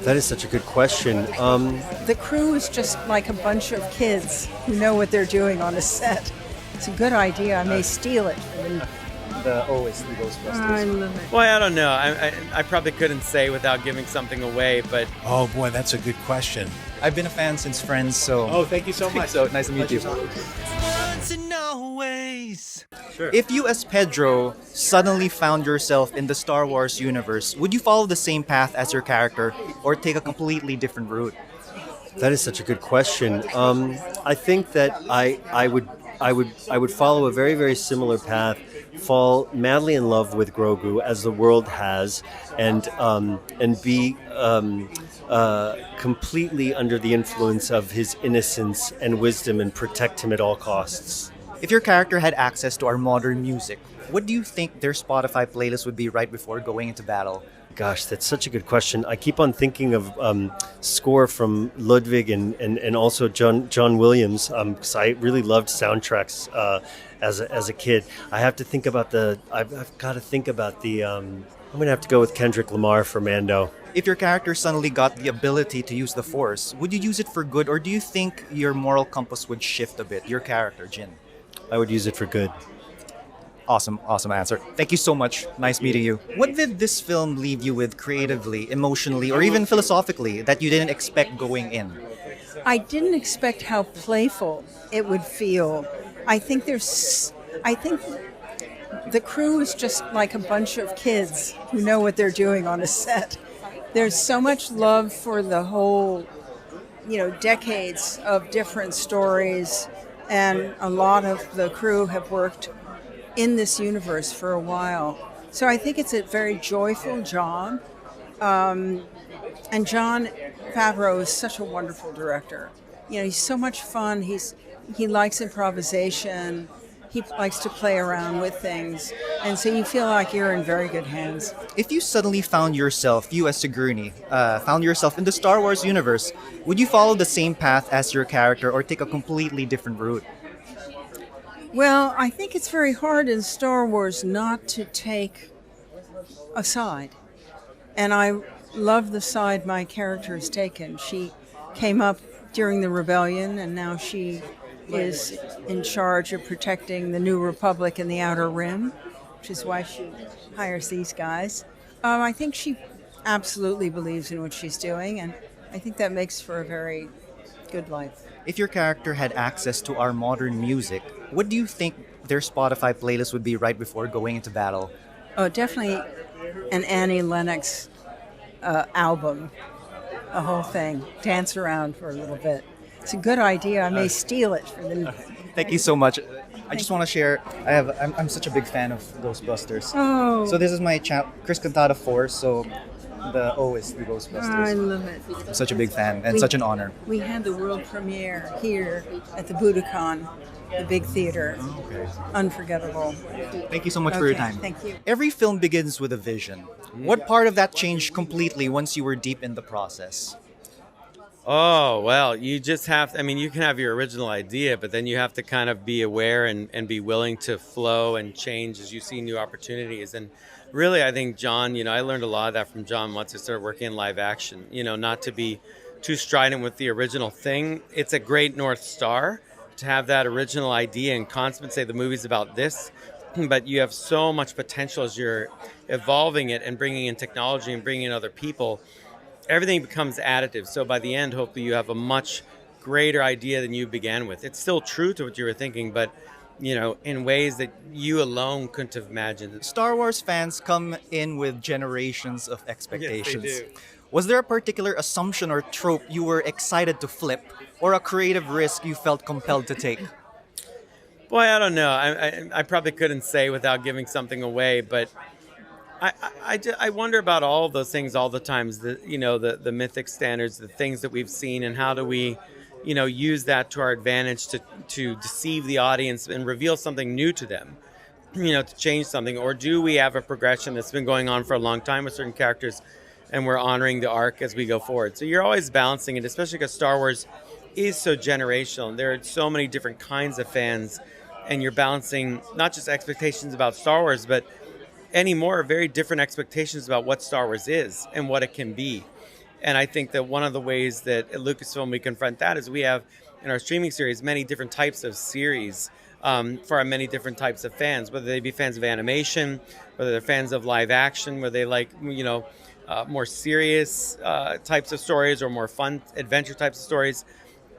That is such a good question. The crew is just like a bunch of kids who know what they're doing on a set. It's a good idea. I may steal it. The always the Ghostbusters. I love it. Well, I don't know. I probably couldn't say without giving something away, but Oh boy, that's a good question. I've been a fan since Friends, so Thank you so much. so nice to meet you. Once and always. If you as Pedro suddenly found yourself in the Star Wars universe, would you follow the same path as your character or take a completely different route? That is such a good question. I think that I would follow a very, very similar path, fall madly in love with Grogu as the world has, and be completely under the influence of his innocence and wisdom and protect him at all costs. If your character had access to our modern music, what do you think their Spotify playlist would be right before going into battle? Gosh, that's such a good question. I keep on thinking of score from Ludwig and also John Williams, because I really loved soundtracks as a kid. I have to think about I've got to think about I'm going to have to go with Kendrick Lamar for Mando. If your character suddenly got the ability to use the Force, would you use it for good, or do you think your moral compass would shift a bit? Your character, Jin. I would use it for good. Awesome answer. Thank you so much. Nice meeting you. What did this film leave you with creatively, emotionally, or even philosophically that you didn't expect going in? I didn't expect how playful it would feel. I think the crew is just like a bunch of kids who know what they're doing on a set. There's so much love for the whole, decades of different stories, and a lot of the crew have worked in this universe for a while. So I think it's a very joyful job. And Jon Favreau is such a wonderful director. He's so much fun. He likes improvisation. He likes to play around with things. And so you feel like you're in very good hands. If you suddenly found yourself, you as Sigourney, found yourself in the Star Wars universe, would you follow the same path as your character or take a completely different route? Well, I think it's very hard in Star Wars not to take a side. And I love the side my character has taken. She came up during the rebellion, and now she is in charge of protecting the New Republic in the Outer Rim, which is why she hires these guys. I think she absolutely believes in what she's doing, and I think that makes for a very good life. If your character had access to our modern music, what do you think their Spotify playlist would be right before going into battle? Oh, definitely an Annie Lennox album, a whole thing. Dance around for a little bit. It's a good idea. I may steal it for the. Thank you so much. I just want to share. I'm such a big fan of Ghostbusters. Oh. So this is my Chris Cantata 4. So the O is the Ghostbusters. I love it. I'm such a big fan and such an honor. We had the world premiere here at the Budokan, the big theater. Okay. Unforgettable. Thank you so much for your Okay, time. thank you. Every film begins with a vision. What part of that changed completely once you were deep in the process? Oh, well, you just have, you can have your original idea, but then you have to kind of be aware and be willing to flow and change as you see new opportunities. And really, I think John, I learned a lot of that from John once I started working in live action, not to be too strident with the original thing. It's a great North Star to have that original idea and concept, say the movie's about this, but you have so much potential as you're evolving it and bringing in technology and bringing in other people. Everything becomes additive. So by the end, hopefully you have a much greater idea than you began with. It's still true to what you were thinking, but in ways that you alone couldn't have imagined. Star Wars fans come in with generations of expectations. Yes, they do. Was there a particular assumption or trope you were excited to flip, or a creative risk you felt compelled to take? Boy, I don't know. I probably couldn't say without giving something away, but I wonder about all of those things all the times, the mythic standards, the things that we've seen, and how do we, use that to our advantage to deceive the audience and reveal something new to them, to change something? Or do we have a progression that's been going on for a long time with certain characters and we're honoring the arc as we go forward? So you're always balancing it, especially because Star Wars is so generational. And there are so many different kinds of fans, and you're balancing not just expectations about Star Wars, but any more very different expectations about what Star Wars is and what it can be. And I think that one of the ways that at Lucasfilm we confront that is we have in our streaming series many different types of series for our many different types of fans, whether they be fans of animation, whether they're fans of live action, whether they like, more serious types of stories or more fun adventure types of stories.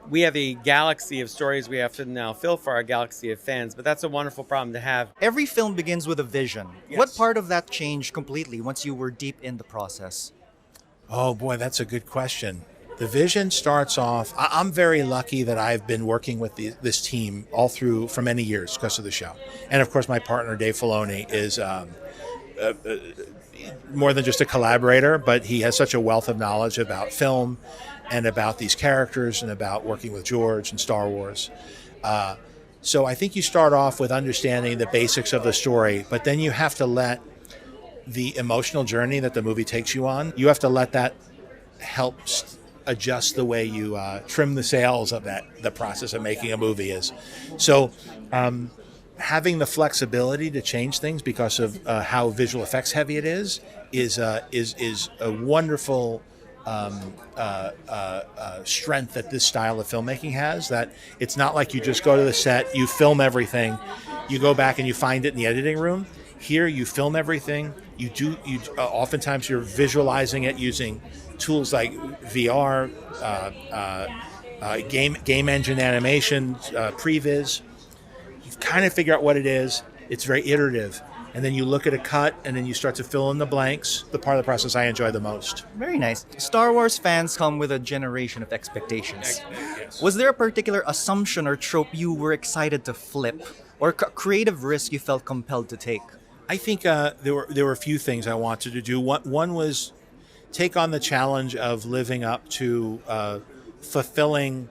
We have a galaxy of stories we have to now fill for our galaxy of fans, but that's a wonderful problem to have. Every film begins with a vision. Yes. What part of that changed completely once you were deep in the process? Oh boy, that's a good question. The vision starts off. I'm very lucky that I've been working with this team all through for many years because of the show, and of course my partner Dave Filoni is more than just a collaborator, but he has such a wealth of knowledge about film and about these characters and about working with George and Star Wars. So I think you start off with understanding the basics of the story, but then you have to let the emotional journey that the movie takes you on, you have to let that help adjust the way you trim the sails of the process of making a movie is. So having the flexibility to change things because of how visual effects heavy it is a wonderful strength that this style of filmmaking has, that it's not like you just go to the set, you film everything, you go back and you find it in the editing room. Here you film everything, oftentimes you're visualizing it using tools like VR, game engine animation, previs. You kind of figure out what it is. It's very iterative. And then you look at a cut and then you start to fill in the blanks. The part of the process I enjoy the most. Very nice. Star Wars fans come with a generation of expectations. Was there a particular assumption or trope you were excited to flip, or creative risk you felt compelled to take? I think there were a few things I wanted to do. One was take on the challenge of living up to fulfilling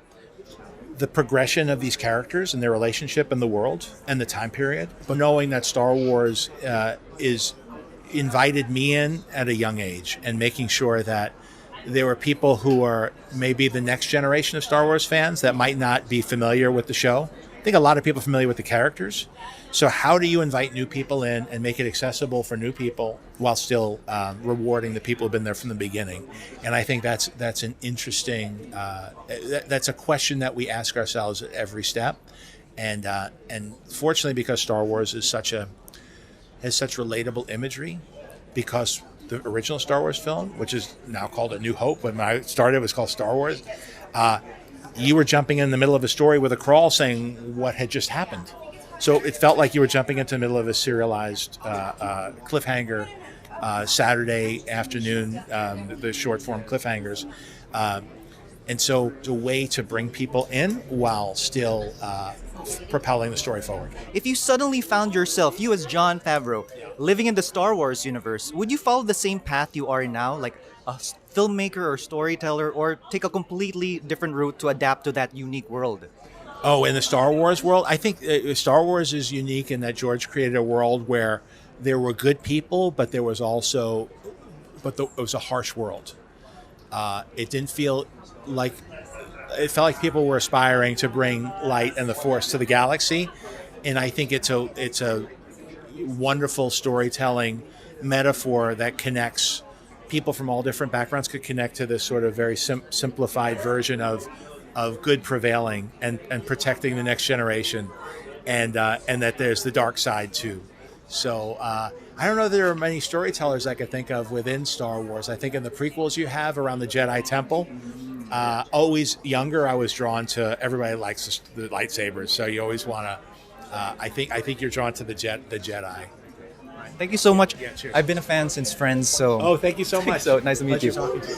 the progression of these characters and their relationship in the world and the time period, but knowing that Star Wars is invited me in at a young age, and making sure that there were people who are maybe the next generation of Star Wars fans that might not be familiar with the show. I think a lot of people are familiar with the characters. So how do you invite new people in and make it accessible for new people while still rewarding the people who've been there from the beginning? And I think that's an interesting, that's a question that we ask ourselves at every step. And fortunately, because Star Wars has such relatable imagery, because the original Star Wars film, which is now called A New Hope, when I started it was called Star Wars, you were jumping in the middle of a story with a crawl saying what had just happened. So it felt like you were jumping into the middle of a serialized cliffhanger Saturday afternoon, the short form cliffhangers. And so it's a way to bring people in while still propelling the story forward. If you suddenly found yourself, you as Jon Favreau, living in the Star Wars universe, would you follow the same path you are now, like a filmmaker or storyteller, or take a completely different route to adapt to that unique world? Oh, in the Star Wars world, I think Star Wars is unique in that George created a world where there were good people, but there was also, it was a harsh world. It didn't feel like, it felt like people were aspiring to bring light and the Force to the galaxy, and I think it's a wonderful storytelling metaphor that connects people from all different backgrounds, could connect to this sort of very simplified version of good prevailing and protecting the next generation, and that there's the dark side too. So I don't know that there are many storytellers I could think of within Star Wars. I think in the prequels you have around the Jedi Temple, always younger, I was drawn to, everybody likes the lightsabers, so you always want to, I think you're drawn to the Jedi. Thank you so much. Yeah, cheers. I've been a fan since Friends, so... Oh, thank you so much. So nice to meet Pleasure you. talking to you.